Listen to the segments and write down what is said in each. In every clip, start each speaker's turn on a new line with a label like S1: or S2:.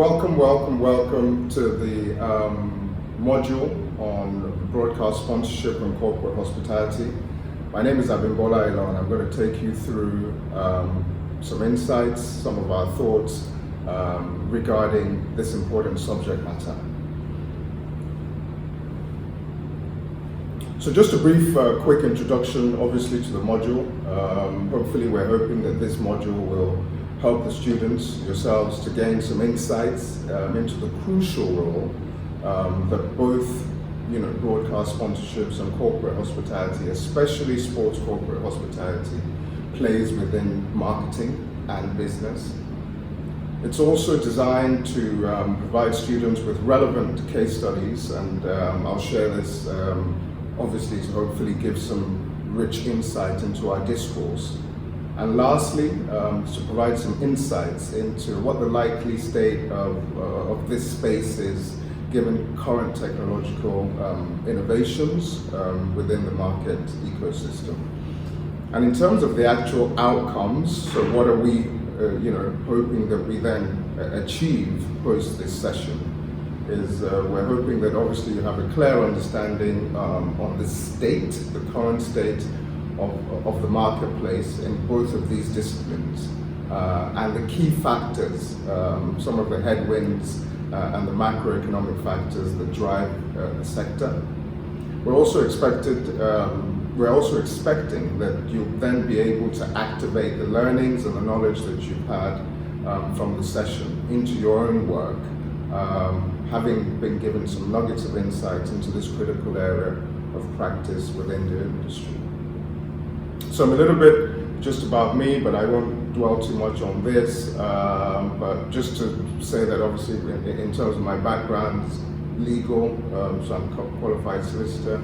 S1: Welcome to the module on broadcast sponsorship and corporate hospitality. My name is Abimbola Ilo, and I'm going to take you through some insights, some of our thoughts regarding this important subject matter. So just a brief, quick introduction, obviously, to the module. Hopefully, we're hoping that this module will help the students, yourselves, to gain some insights into the crucial role that both, broadcast sponsorships and corporate hospitality, especially sports corporate hospitality, plays within marketing and business. It's also designed to provide students with relevant case studies, and I'll share this obviously to hopefully give some rich insight into our discourse. And lastly, to provide some insights into what the likely state of this space is given current technological innovations within the market ecosystem. And in terms of the actual outcomes, so what are we hoping that we then achieve post this session is we're hoping that obviously you have a clear understanding on the current state of the marketplace in both of these disciplines and the key factors, some of the headwinds and the macroeconomic factors that drive the sector. We're also expecting that you'll then be able to activate the learnings and the knowledge that you've had from the session into your own work, having been given some nuggets of insight into this critical area of practice within the industry. So I'm a little bit just about me, but I won't dwell too much on this. But just to say that obviously in terms of my background, legal, so I'm a qualified solicitor.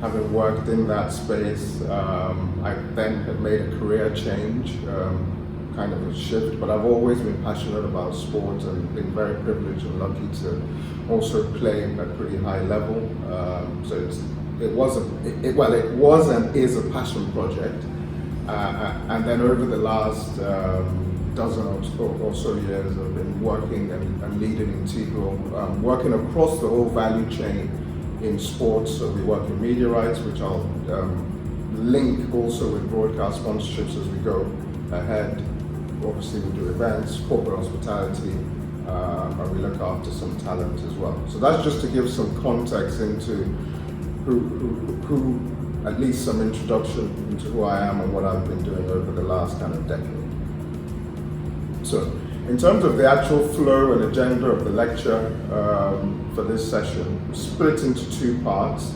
S1: Having worked in that space, I then had made a career change, kind of a shift, but I've always been passionate about sports and been very privileged and lucky to also play at a pretty high level. So it was and is a passion project, and then over the last dozen or so years, I've been working and leading Integral, working across the whole value chain in sports. So we work in media rights, which I'll link also with broadcast sponsorships as we go ahead. Obviously, we do events, corporate hospitality, and we look after some talent as well. So that's just to give some context into who, at least some introduction into who I am and what I've been doing over the last kind of decade. So, in terms of the actual flow and agenda of the lecture for this session, split into two parts.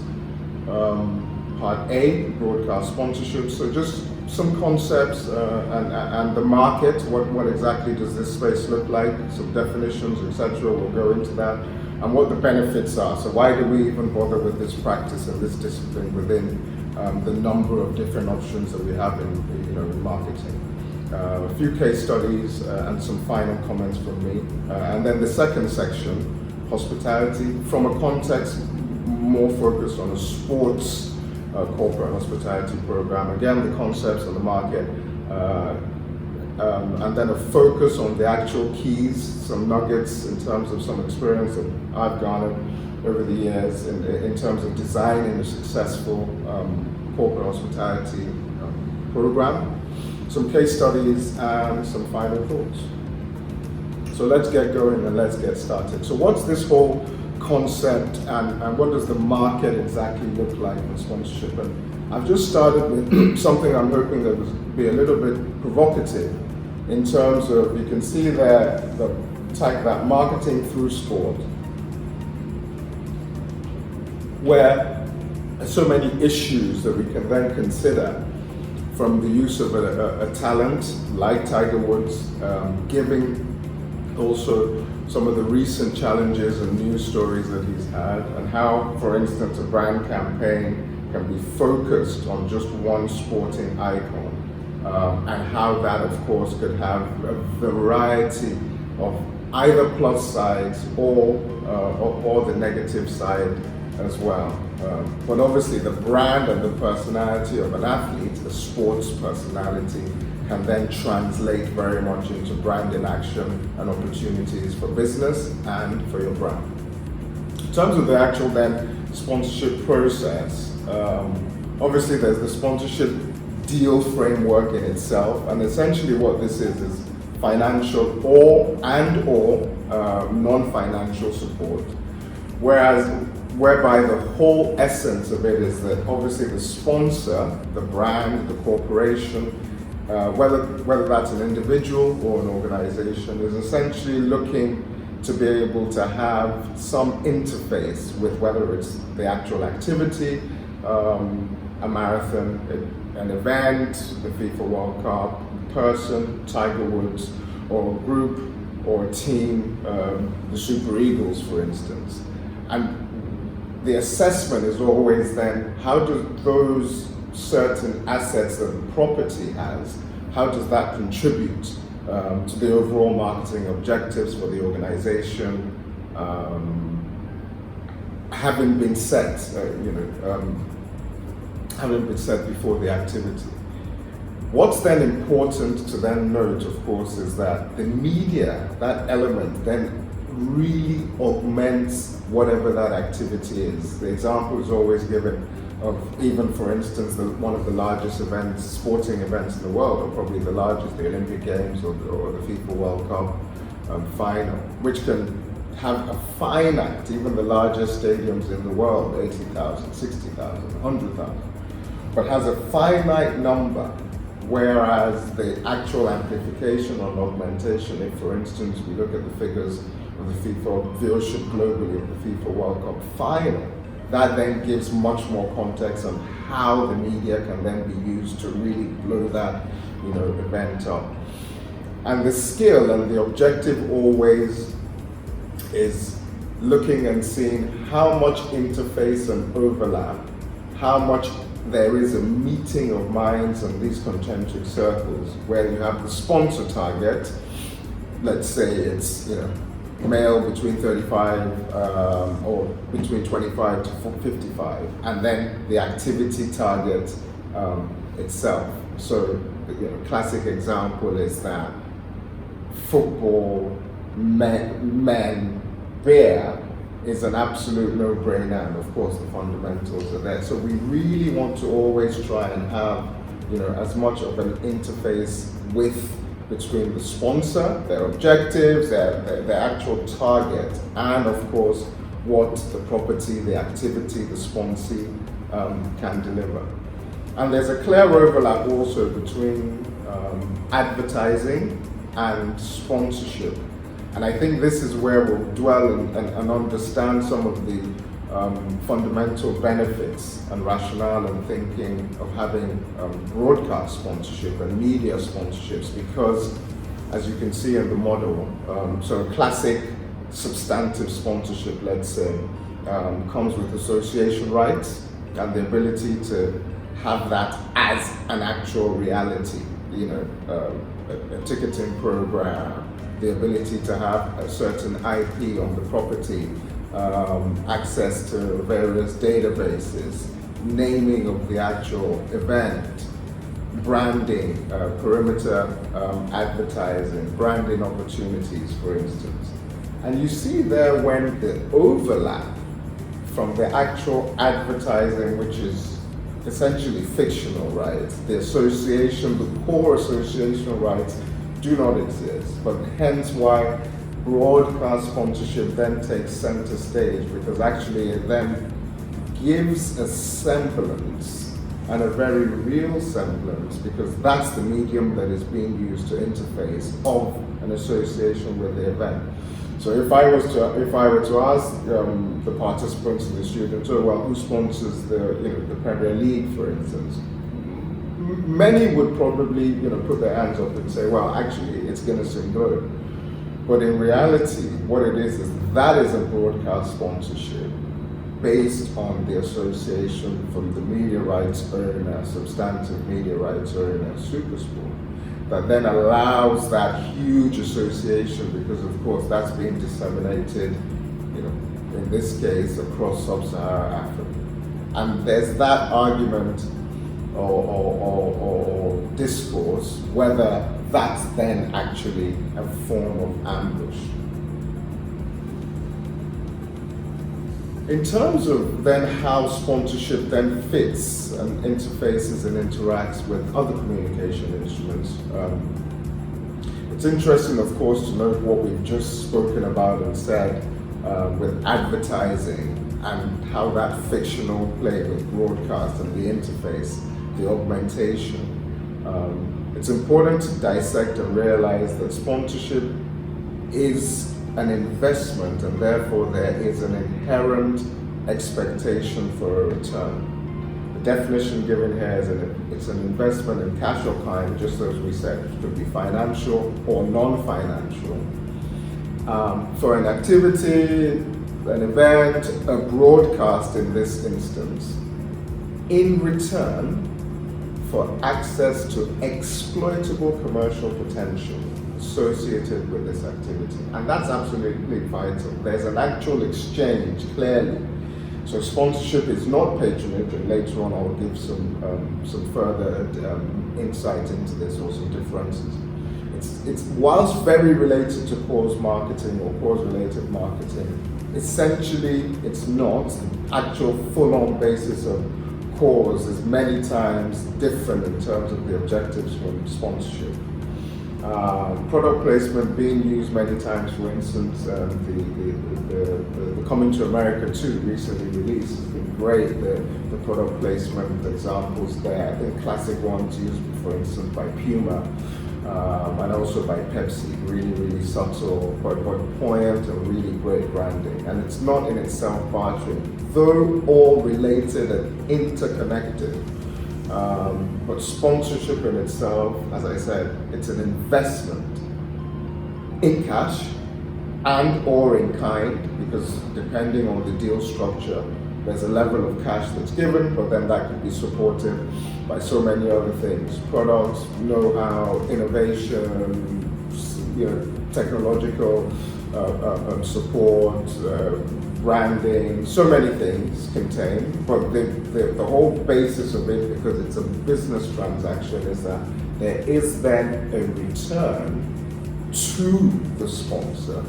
S1: Part A, broadcast sponsorship. So just some concepts and the market, what exactly does this space look like, some definitions, etc. We'll go into that, and what the benefits are. So why do we even bother with this practice and this discipline within the number of different options that we have in marketing. A few case studies and some final comments from me. And then the second section, hospitality, from a context more focused on a sports corporate hospitality program. Again, the concepts and the market, and then a focus on the actual keys, some nuggets in terms of some experience that I've garnered over the years in terms of designing a successful corporate hospitality program, some case studies, and some final thoughts. So let's get going and let's get started. So what's this whole concept and what does the market exactly look like for sponsorship? And I've just started with something I'm hoping that will be a little bit provocative in terms of, you can see there the tag that marketing through sport, where so many issues that we can then consider, from the use of a talent like Tiger Woods, giving also some of the recent challenges and news stories that he's had, and how, for instance, a brand campaign can be focused on just one sporting icon, and how that, of course, could have a variety of either plus sides or the negative side as well. But obviously, the brand and the personality of an athlete, the sports personality, can then translate very much into branding action and opportunities for business and for your brand. In terms of the actual then sponsorship process, obviously there's the sponsorship deal framework in itself, and essentially what this is financial or non-financial support, whereby the whole essence of it is that obviously the sponsor, the brand, the corporation, whether that's an individual or an organization, is essentially looking to be able to have some interface with whether it's the actual activity, a marathon, an event, the FIFA World Cup, person, Tiger Woods, or a group or a team, the Super Eagles, for instance. And the assessment is always then, how do those certain assets that the property has, how does that contribute to the overall marketing objectives for the organization, having been set, having been set before the activity. What's then important to then note, of course, is that the media, that element, then really augments whatever that activity is. The example is always given of, even for instance, one of the largest events, sporting events in the world, or probably the largest, the Olympic Games or the FIFA World Cup final, which can have a finite, even the largest stadiums in the world, 80,000, 60,000, 100,000, but has a finite number. Whereas the actual amplification or augmentation, if for instance we look at the figures of the FIFA viewership globally of the FIFA World Cup final, that then gives much more context on how the media can then be used to really blow that event up. And the skill and the objective always is looking and seeing how much interface and overlap, how much there is a meeting of minds in these concentric circles where you have the sponsor target, let's say it's male between 35 or between 25 to 55, and then the activity target itself. So classic example is that football, men, beer is an absolute no-brainer, and of course the fundamentals are there. So we really want to always try and have as much of an interface between the sponsor, their objectives, their actual target, and of course what the property, the activity, the sponsee can deliver. And there's a clear overlap also between advertising and sponsorship. And I think this is where we'll dwell and understand some of the fundamental benefits and rationale and thinking of having broadcast sponsorship and media sponsorships, because as you can see in the model, so classic substantive sponsorship, let's say, comes with association rights and the ability to have that as an actual reality, a ticketing program, the ability to have a certain IP on the property, access to various databases, naming of the actual event, branding, perimeter advertising, branding opportunities, for instance. And you see there when the overlap from the actual advertising, which is essentially fictional, right? The association, the core association rights do not exist, but hence why broadcast sponsorship then takes center stage, because actually it then gives a semblance, and a very real semblance, because that's the medium that is being used to interface of an association with the event. So if I were to ask the participants in the students, who sponsors the Premier League, for instance, many would probably put their hands up and say, well, actually it's Guinness and Globe. But in reality, what it is that is a broadcast sponsorship based on the association from the media rights owner, substantive media rights owner, SuperSport, that then allows that huge association, because of course that's being disseminated, in this case across sub-Saharan Africa. And there's that argument or discourse, whether that's then actually a form of ambush. In terms of then how sponsorship then fits and interfaces and interacts with other communication instruments, it's interesting, of course, to note what we've just spoken about and said with advertising and how that fictional play with broadcast and the interface, the augmentation. It's important to dissect and realize that sponsorship is an investment, and therefore there is an inherent expectation for a return. The definition given here is it's an investment in cash or kind, just as we said. It could be financial or non-financial. For an activity, an event, a broadcast in this instance, in return for access to exploitable commercial potential associated with this activity. And that's absolutely vital. There's an actual exchange, clearly. So sponsorship is not patronage, and later on I'll give some further insight into this, or some differences. It's whilst very related to cause marketing or cause-related marketing, essentially it's not. The actual full-on basis of cause is many times different in terms of the objectives from sponsorship. Product placement being used many times, for instance, the Coming to America 2 recently released has been great. The product placement examples there, I think classic ones used, for instance, by Puma and also by Pepsi, really subtle but poignant and really great branding. And it's not in itself bartering, though all related and interconnected. But sponsorship in itself, as I said, it's an investment in cash and or in kind, because depending on the deal structure, there's a level of cash that's given, but then that could be supported by so many other things: products, know-how, innovation, technological support, branding, so many things contained. But the whole basis of it, because it's a business transaction, is that there is then a return to the sponsor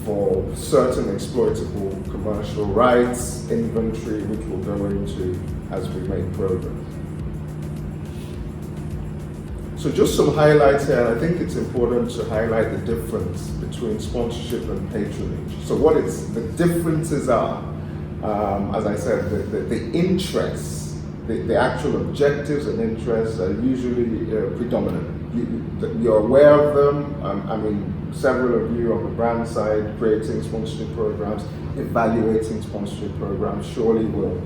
S1: for certain exploitable commercial rights, inventory, which we'll go into as we make progress. So just some highlights here, and I think it's important to highlight the difference between sponsorship and patronage. So the differences are, as I said, the interests, the actual objectives and interests are usually predominant. You're aware of them. I mean, several of you on the brand side creating sponsorship programs, evaluating sponsorship programs, surely will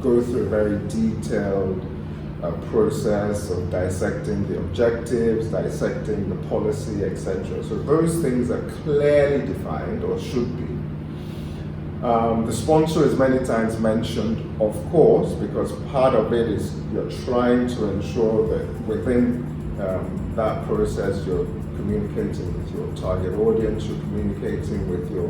S1: go through a very detailed process of dissecting the objectives, dissecting the policy, etc. So those things are clearly defined, or should be. The sponsor is many times mentioned, of course, because part of it is you're trying to ensure that within that process you're communicating with your target audience, you're communicating with your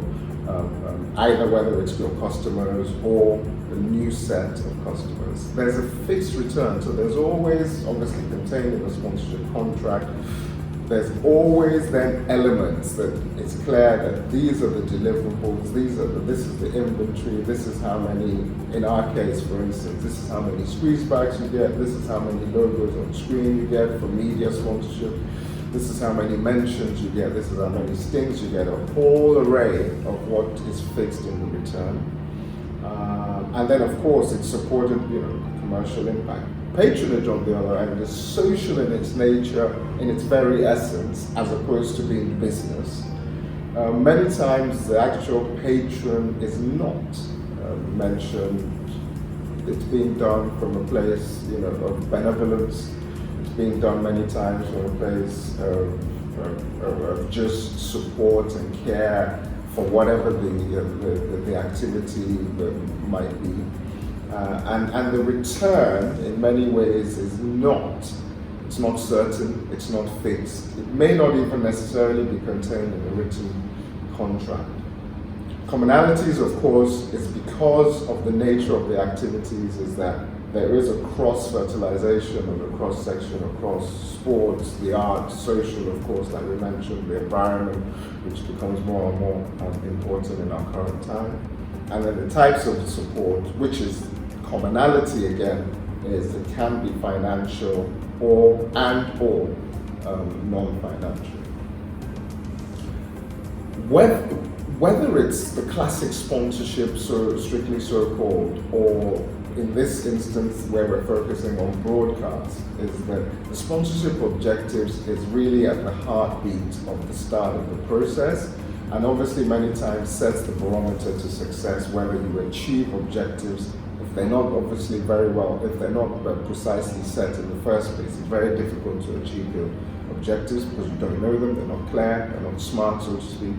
S1: either whether it's your customers or a new set of customers. There's a fixed return, so there's always, obviously contained in a sponsorship contract, there's always then elements that it's clear that these are the deliverables, this is the inventory, this is how many, in our case for instance, this is how many squeeze bags you get, this is how many logos on screen you get for media sponsorship, this is how many mentions you get, this is how many stings you get, a whole array of what is fixed in the return. And then of course it's supported, commercial impact. Patronage, on the other hand, is social in its nature, in its very essence, as opposed to being business. Many times the actual patron is not mentioned. It's being done from a place, of benevolence. It's being done many times from a place of just support and care for whatever the activity might be. And the return, in many ways, it's not certain, it's not fixed. It may not even necessarily be contained in a written contract. Commonalities, of course, is because of the nature of the activities, is that there is a cross-fertilization and a cross-section across sports, the arts, social, of course, like we mentioned, the environment, which becomes more and more important in our current time. And then the types of support, which is commonality again, is it can be financial or non-financial. Whether it's the classic sponsorship, so strictly so-called, or in this instance where we're focusing on broadcast, is that the sponsorship objectives is really at the heartbeat of the start of the process, and obviously many times sets the barometer to success, whether you achieve objectives. If they're not obviously very well, if they're not precisely set in the first place, it's very difficult to achieve your objectives because you don't know them, they're not clear, they're not smart, so to speak.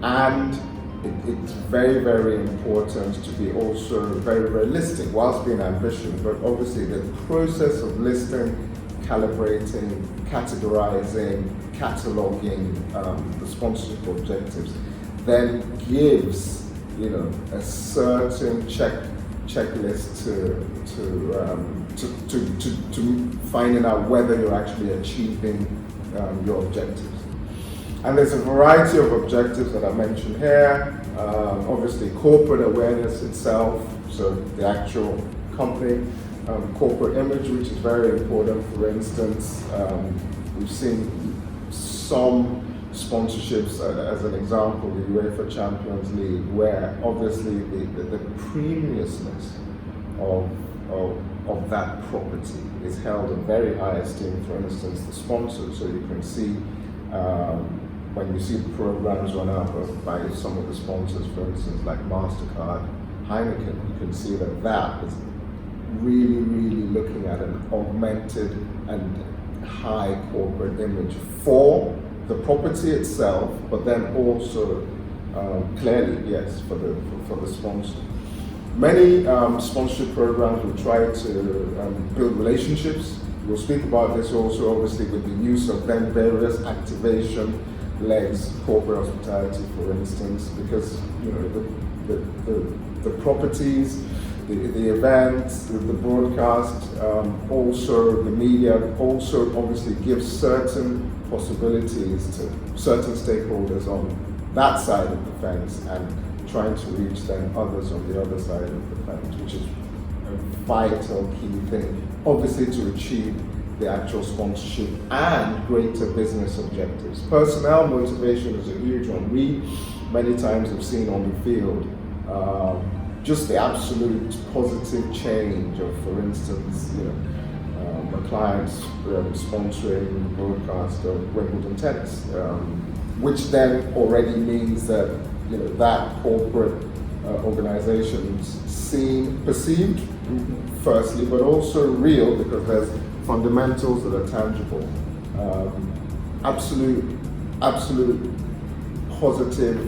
S1: And it's very, very important to be also very realistic whilst being ambitious, but obviously the process of listing, calibrating, categorizing, cataloging the sponsorship objectives then gives a certain checklist to finding out whether you're actually achieving your objectives. And there's a variety of objectives that I mentioned here. Obviously, corporate awareness itself, so the actual company, corporate image, which is very important. For instance, we've seen some sponsorships, as an example, the UEFA Champions League, where obviously the premiousness of that property is held in very high esteem. For instance, the sponsors, so you can see when you see the programs run out by some of the sponsors, for instance, like MasterCard, Heineken, you can see that is really, really looking at an augmented and high corporate image for the property itself, but then also clearly, yes, for the sponsor. Many sponsorship programs will try to build relationships. We'll speak about this also, obviously, with the use of then various activation legs, corporate hospitality, for instance, because the properties, the events, the broadcast, also the media, also obviously gives certain possibilities to certain stakeholders on that side of the fence and trying to reach then others on the other side of the fence, which is a vital key thing, obviously, to achieve the actual sponsorship and greater business objectives. Personnel motivation is a huge one. We many times have seen on the field just the absolute positive change of, for instance, a client sponsoring the broadcast of Wimbledon tennis, which then already means that that corporate organization's perceived firstly, but also real, because there's fundamentals that are tangible. Absolute positive,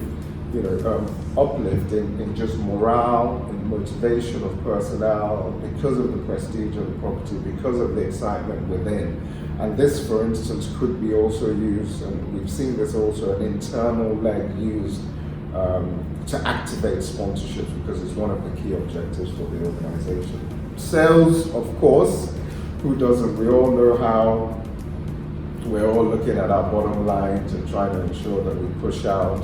S1: uplift in just morale and motivation of personnel because of the prestige of the property, because of the excitement within. And this, for instance, could be also used, and we've seen this also, an internal leg used to activate sponsorships, because it's one of the key objectives for the organization. Sales, of course, who doesn't? We all know how we're all looking at our bottom lines and trying to ensure that we push out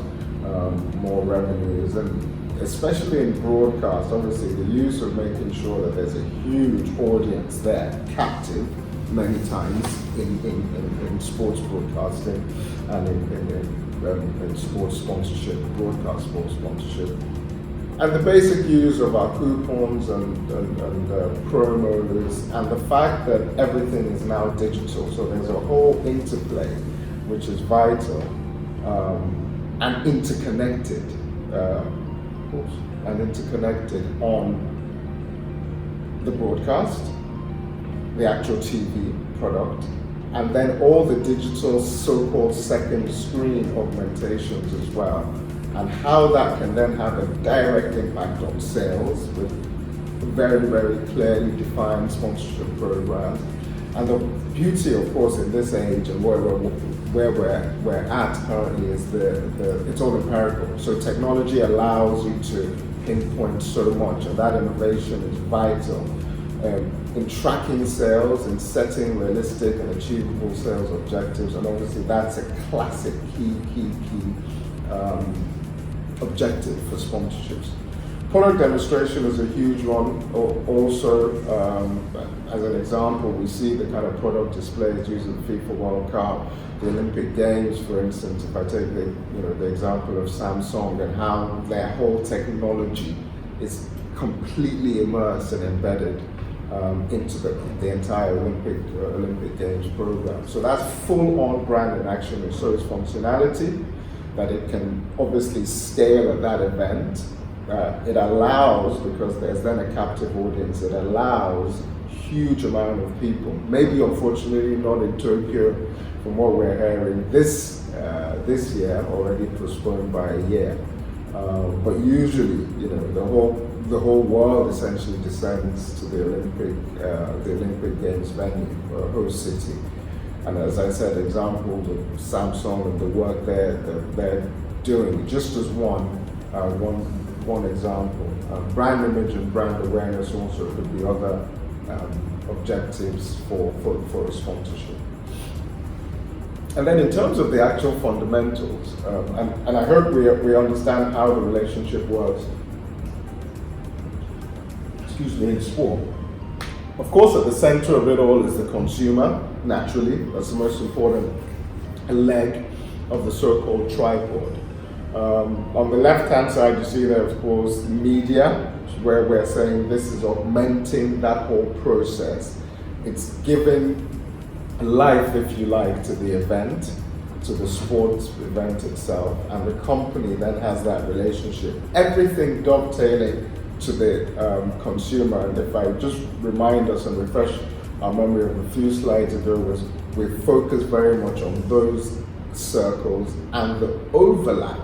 S1: more revenues, and especially in broadcast, obviously the use of making sure that there's a huge audience there, captive many times in sports broadcasting and in sports sponsorship, broadcast sports sponsorship. And the basic use of our coupons and promos, and the fact that everything is now digital, so there's a whole interplay which is vital and interconnected, on the broadcast, the actual TV product, and then all the digital so-called second screen augmentations as well, and how that can then have a direct impact on sales with very, very clearly defined sponsorship programs. And the beauty, of course, in this age and where we're at currently is it's all empirical. So technology allows you to pinpoint so much, and that innovation is vital in tracking sales, in setting realistic and achievable sales objectives, and obviously that's a classic key objective for sponsorships. Product demonstration is a huge one. Also, as an example, we see the kind of product displays using the FIFA World Cup, the Olympic Games, for instance. If I take the example of Samsung and how their whole technology is completely immersed and embedded into the entire Olympic Games program. So that's full-on brand in action, and so is functionality that it can obviously scale at that event. It allows, because there's then a captive audience, it allows huge amount of people. Maybe unfortunately not in Tokyo, from what we're hearing this year, already postponed by a year. But usually, the whole world essentially descends to the Olympic Games venue, host city. And as I said, examples of Samsung and the work they're doing, just as one example. Brand image and brand awareness also could be other objectives for a sponsorship. And then in terms of the actual fundamentals, and I hope we understand how the relationship works, in sport. Of course, at the center of it all is the consumer, naturally. That's the most important leg of the so-called tripod. On the left-hand side, you see there, of course, media, where we're saying this is augmenting that whole process. It's giving life, if you like, to the event, to the sports event itself, and the company then has that relationship. Everything dovetailing to the consumer. And if I just remind us and refresh our memory of a few slides ago, was we focus very much on those circles and the overlap.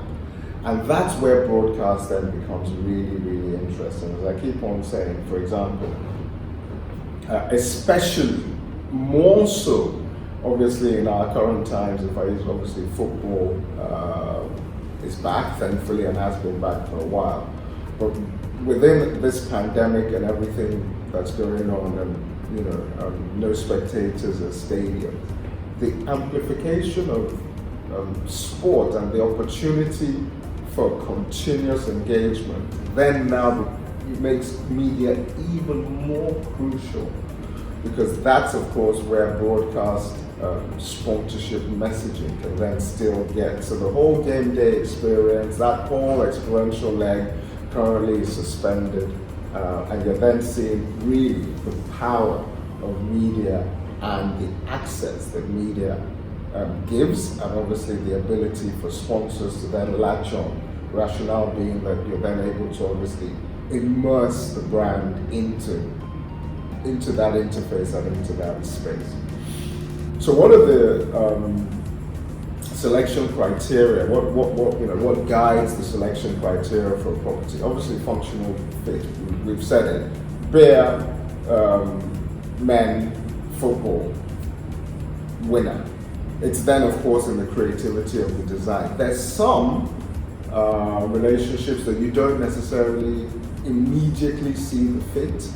S1: And that's where broadcast then becomes really, really interesting. As I keep on saying, for example, especially more so, obviously in our current times, if I use obviously football is back, thankfully, and has been back for a while. But within this pandemic and everything that's going on, and no spectators at stadiums, the amplification of sport and the opportunity for continuous engagement then now makes media even more crucial, because that's of course where broadcast sponsorship messaging can then still get. So the whole game day experience, that whole experiential leg currently is suspended, and you're then seeing really the power of media and the access that media gives, and obviously the ability for sponsors to then latch on. Rationale being that you're then able to obviously immerse the brand into that interface and into that space. So what are the selection criteria? What guides the selection criteria for a property? Obviously functional fit, we've said it. Beer, men, football, winner. It's then of course in the creativity of the design. There's some relationships that you don't necessarily immediately see the fit.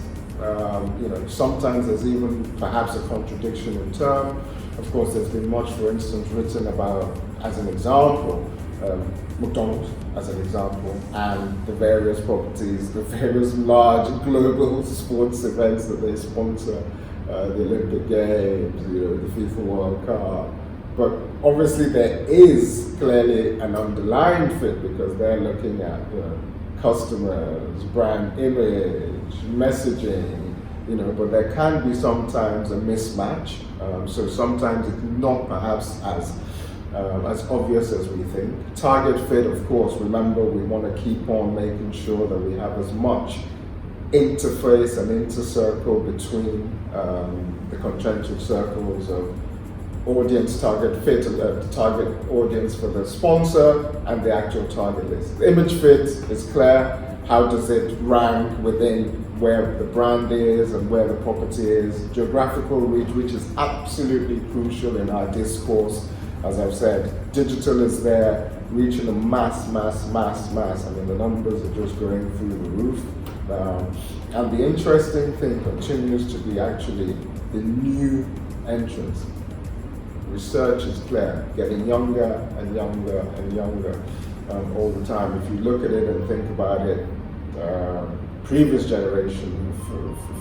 S1: Sometimes there's even perhaps a contradiction in term. Of course, there's been much, for instance, written about, as an example, McDonald's as an example, and the various properties, the various large global sports events that they sponsor, the Olympic Games, the FIFA World Cup. But obviously there is clearly an underlying fit, because they're looking at customers, brand image, messaging, but there can be sometimes a mismatch. So sometimes it's not perhaps as obvious as we think. Target fit, of course, remember we want to keep on making sure that we have as much interface and intercircle between the concentric circles of audience target fit, target audience for the sponsor, and the actual target list. The image fit is clear. How does it rank within where the brand is and where the property is? Geographical reach, which is absolutely crucial in our discourse. As I've said, digital is there, reaching a mass. I mean, the numbers are just going through the roof. And the interesting thing continues to be actually the new entrants. Research is clear, getting younger and younger and younger all the time. If you look at it and think about it, previous generation,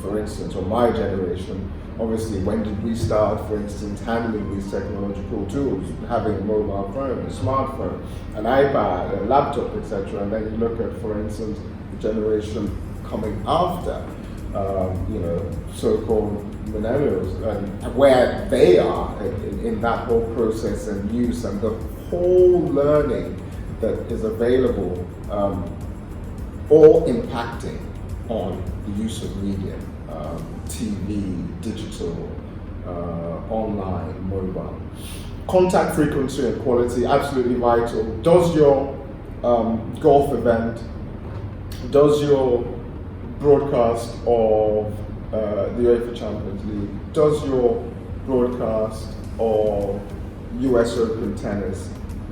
S1: for instance, or my generation, obviously, when did we start, for instance, handling these technological tools, having a mobile phone, a smartphone, an iPad, a laptop, etc. And then you look at, for instance, the generation coming after, so-called millennials, and where they are in that whole process and use and the whole learning that is available, all impacting on the use of media, TV, digital, online, mobile. Contact frequency and quality, absolutely vital. Does your golf event, does your broadcast of the UEFA Champions League, does your broadcast of US Open tennis,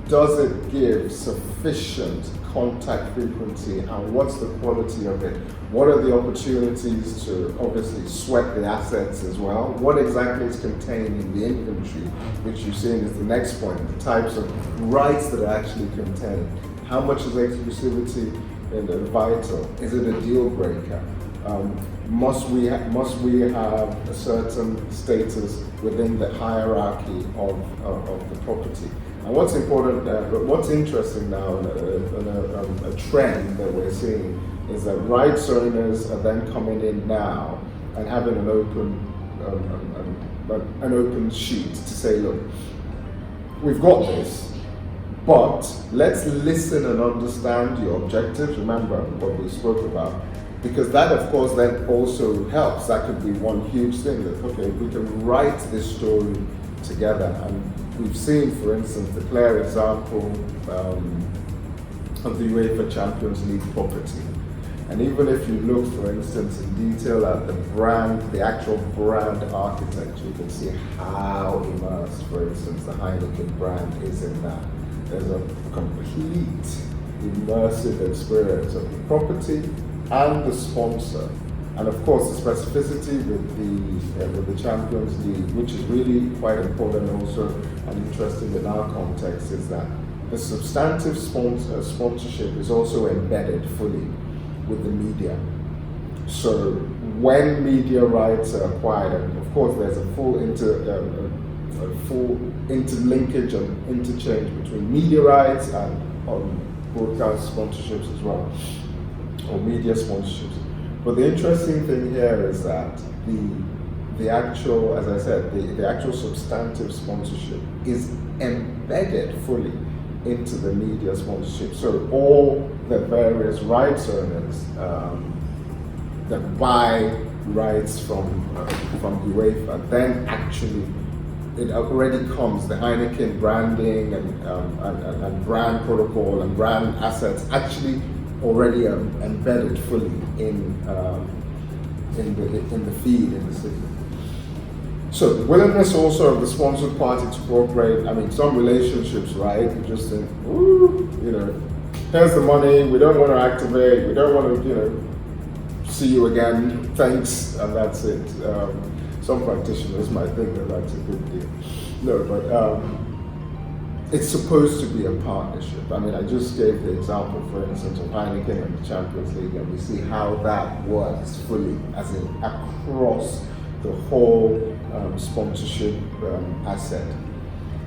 S1: does it give sufficient contact frequency, and what's the quality of it? What are the opportunities to obviously sweat the assets as well? What exactly is contained in the inventory, which you've seen is the next point, the types of rights that are actually contained. How much is exclusivity vital? Is it a deal breaker? Must we have a certain status within the hierarchy of the property? And what's important, but what's interesting now, a trend that we're seeing, is that rights owners are then coming in now and having an open sheet to say, look, we've got this, but let's listen and understand your objectives. Remember what we spoke about, because that, of course, then also helps. That could be one huge thing that, okay, we can write this story together. And we've seen, for instance, the clear example of the UEFA Champions League property. And even if you look, for instance, in detail at the brand, the actual brand architecture, you can see how immersed, for instance, the Heineken brand is in that. There's a complete immersive experience of the property and the sponsor. And of course, the specificity with the Champions League, which is really quite important also and interesting in our context, is that the substantive sponsorship is also embedded fully with the media. So when media rights are acquired, and of course there's a full interlinkage and interchange between media rights and broadcast sponsorships as well, or media sponsorships. But the interesting thing here is that the actual, as I said, the actual substantive sponsorship is embedded fully into the media sponsorship. So all the various rights owners that buy rights from UEFA, then actually it already comes, the Heineken branding and brand protocol and brand assets actually already embedded fully in the feed, in the signal. So the willingness also of the sponsored party to cooperate. I mean, some relationships, right? You just think, ooh, here's the money. We don't want to activate. We don't want to, see you again. Thanks, and that's it. Some practitioners might think that that's a good deal. No, but it's supposed to be a partnership. I mean, I just gave the example, for instance, of Heineken and the Champions League, and we see how that works fully, as in across the whole sponsorship asset.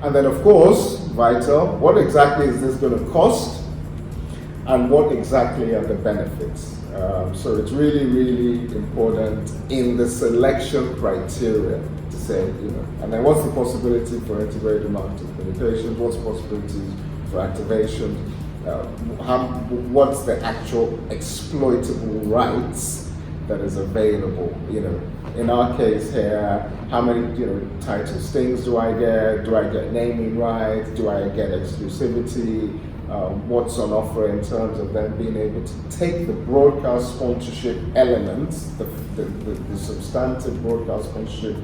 S1: And then, of course, vital, what exactly is this going to cost, and what exactly are the benefits? So it's really, really important in the selection criteria to say, and then what's the possibility for integrated marketing communications, what's the possibilities for activation, what's the actual exploitable rights that is available, in our case here, how many, title stings do I get? Do I get naming rights? Do I get exclusivity? What's on offer in terms of them being able to take the broadcast sponsorship elements, the substantive broadcast sponsorship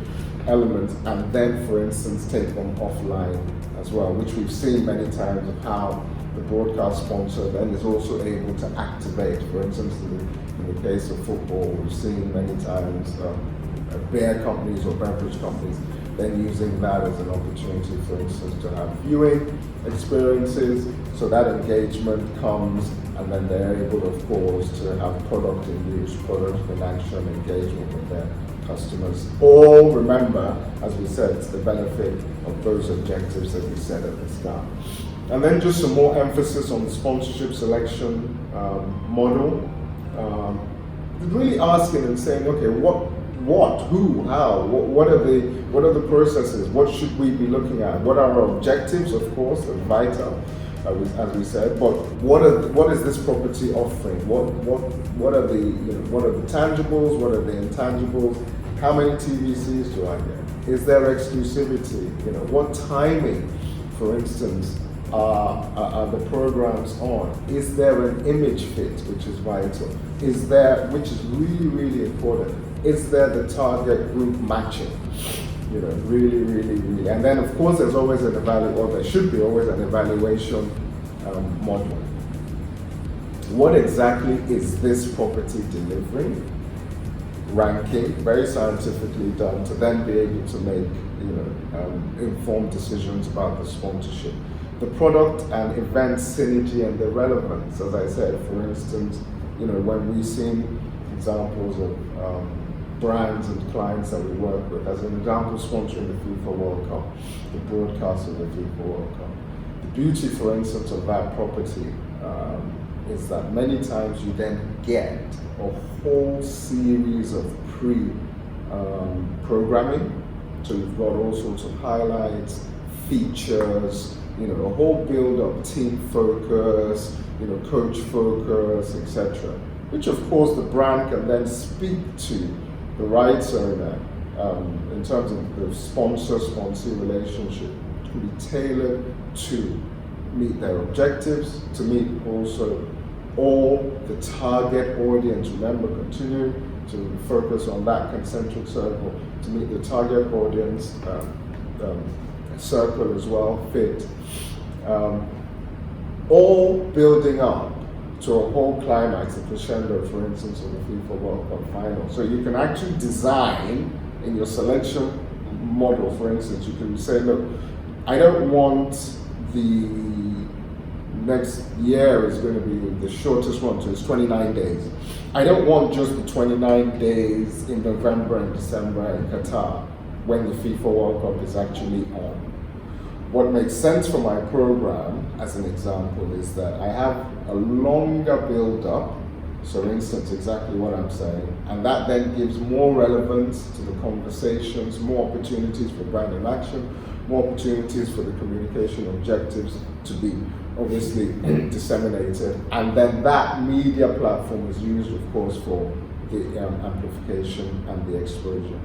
S1: elements, and then, for instance, take them offline as well, which we've seen many times of how the broadcast sponsor then is also able to activate. For instance, in the case of football, we've seen many times beer companies or beverage companies then using that as an opportunity, for instance, to have viewing experiences. So that engagement comes, and then they're able, of course, to have product in use, product in action, engagement with their customers. All remember, as we said, it's the benefit of those objectives that we set at the start. And then just some more emphasis on the sponsorship selection model. Really asking and saying, okay, what, who, how, what are the processes? What should we be looking at? What are our objectives? Of course, are vital, as we said. But what is this property offering? What are the tangibles? What are the intangibles? How many TVCs do I get? Is there exclusivity? What timing, for instance, are the programs on? Is there an image fit, which is vital? Is there, which is really, really important, is there the target group matching? Really, really, really. And then, of course, there's always an or there should be always an evaluation model. What exactly is this property delivering? Ranking, very scientifically done, to then be able to make informed decisions about the sponsorship. The product and event synergy and the relevance, as I said, for instance, when we've seen examples of brands and clients that we work with, as an example, sponsoring the FIFA World Cup, the broadcast of the FIFA World Cup. The beauty, for instance, of that property is that many times you then get a whole series of programming. So you've got all sorts of highlights, features, a whole build-up, team focus, coach focus, etc. Which, of course, the brand can then speak to the rights owner in terms of the sponsor-sponsee relationship. It can be tailored to meet their objectives, to meet also all the target audience. Remember, continue to focus on that concentric circle to meet the target audience circle as well, fit. All building up to a whole climax, a crescendo, for instance, of the FIFA World Cup final. So you can actually design in your selection model, for instance, you can say, look, I don't want the next year is going to be the shortest one, so it's 29 days. I don't want just the 29 days in November and December in Qatar when the FIFA World Cup is actually on. What makes sense for my program, as an example, is that I have a longer build-up, so for instance, exactly what I'm saying, and that then gives more relevance to the conversations, more opportunities for brand and action, more opportunities for the communication objectives to be obviously disseminated, and then that media platform is used, of course, for the amplification and the exposure.